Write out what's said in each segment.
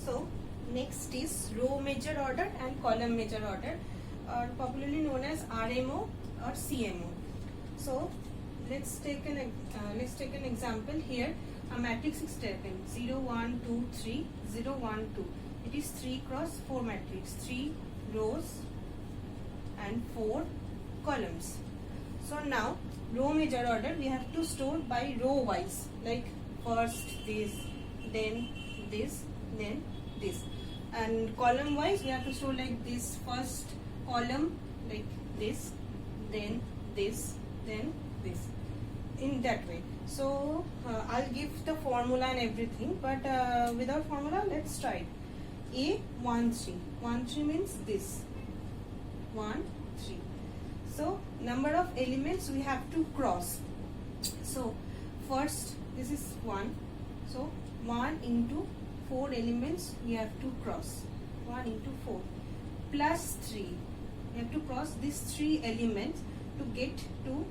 So next is row measure order and column measure order, or popularly known as RMO or CMO. So let's take an example here. A matrix is taken 0 1 2 3 0 1 2. It is 3 cross 4 matrix, 3 rows and 4 columns. So now row measure order we have to store by row wise, like first this, then this, then this, and column wise we have to store like this, first column like this, then this, then this, in that way. So I'll give the formula and everything, but without formula let's try it. A 1 3 1 3 means this 1 3. So number of elements we have to cross. So first this is 1, so 1 into 4 elements we have to cross, 1 into 4 plus 3. We have to cross these 3 elements to get to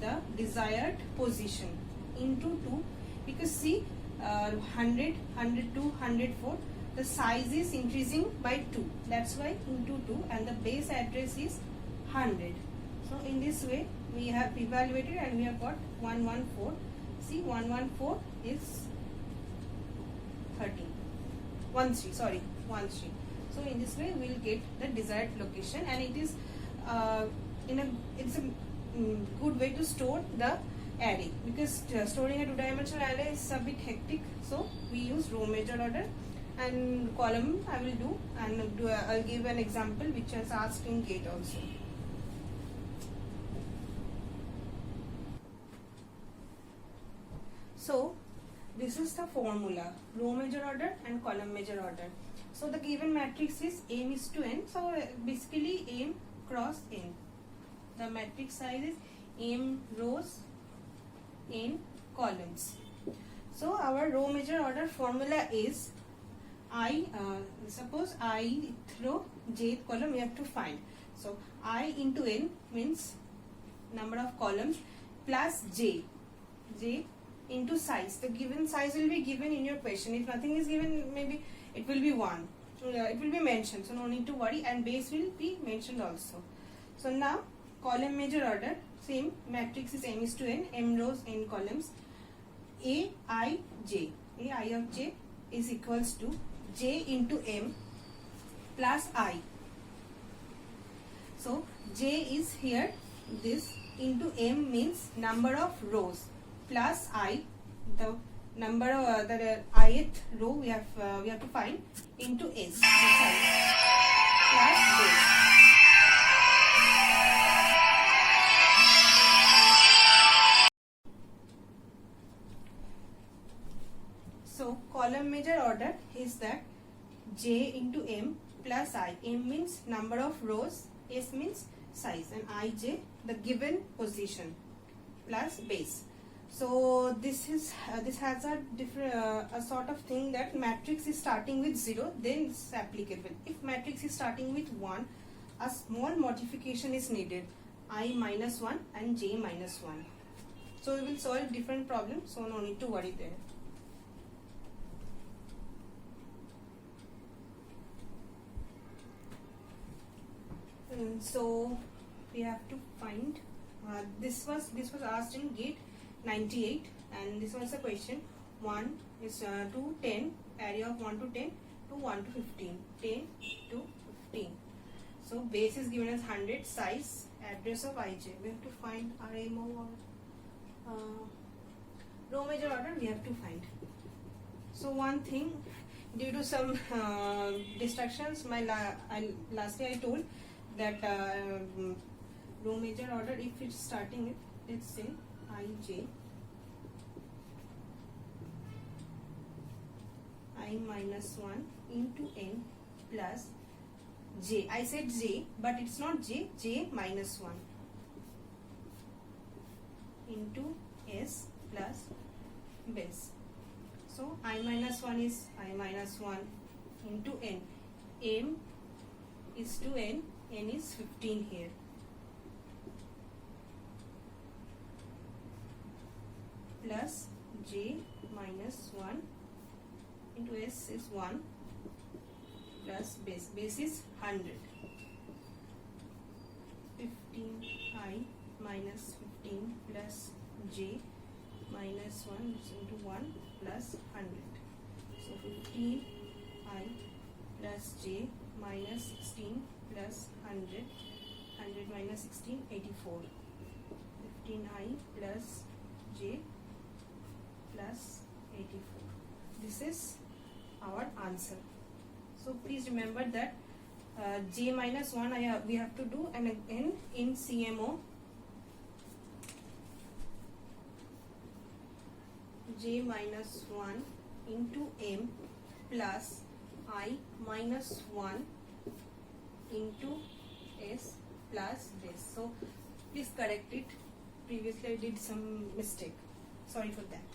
the desired position into 2, because see 100 102 104, the size is increasing by 2, that's why into 2, and the base address is 100. So in this way we have evaluated and we have got 114. See 114 is 13 13, sorry 13. So in this way we will get the desired location, and it is it's a good way to store the array, because storing a 2-dimensional array is a bit hectic. So we use row measure order, and column I will do, and I'll give an example which is asked in GATE also. So this is the formula, row measure order and column measure order. So the given matrix is m is to n, so basically m cross n. The matrix size is m rows, n columns. So our row measure order formula is suppose ith row, jth column we have to find. So I into n means number of columns plus j into size. The given size will be given in your question. If nothing is given, maybe it will be 1. It will be mentioned, so no need to worry, and base will be mentioned also. So now column measure order, same, matrix is m is to n, m rows, n columns. A I of j is equals to j into m plus I. So j is here, this, into m means number of rows, plus I, the number of the ith row we have to find, into s, the size, plus base. So column measure order is that j into m plus I. M means number of rows, s means size, and ij the given position, plus base. So this has a different a sort of thing that matrix is starting with 0, then it's applicable. If matrix is starting with 1, a small modification is needed, I minus 1 and j minus 1. So we will solve different problems, so no need to worry there. So we have to find this was asked in GATE 98, and this was the question. 1 is to 10, area of 1 to 10 to 1 to 15, 10 to 15. So base is given as 100, size, address of ij. We have to find RMO or row measure order we have to find. So one thing, due to some distractions, lastly I told that row measure order, if it's starting with, let's say ij, I minus 1 into n plus j. I said j, but it's not j minus 1 into s plus base. So I minus 1 is I minus 1 into n. M is to n is 15 here. Plus j minus 1 into s is 1 plus base. Base is 100. 15i minus 15 plus j minus 1 is into 1 plus 100. So 15i plus j minus 16 plus 100. 100 minus 16, 84. 15i plus j plus 84. This is our answer. So please remember that j minus 1 we have to do, and again in CMO j minus 1 into m plus I minus 1 into s plus this. So please correct it. Previously I did some mistake. Sorry for that.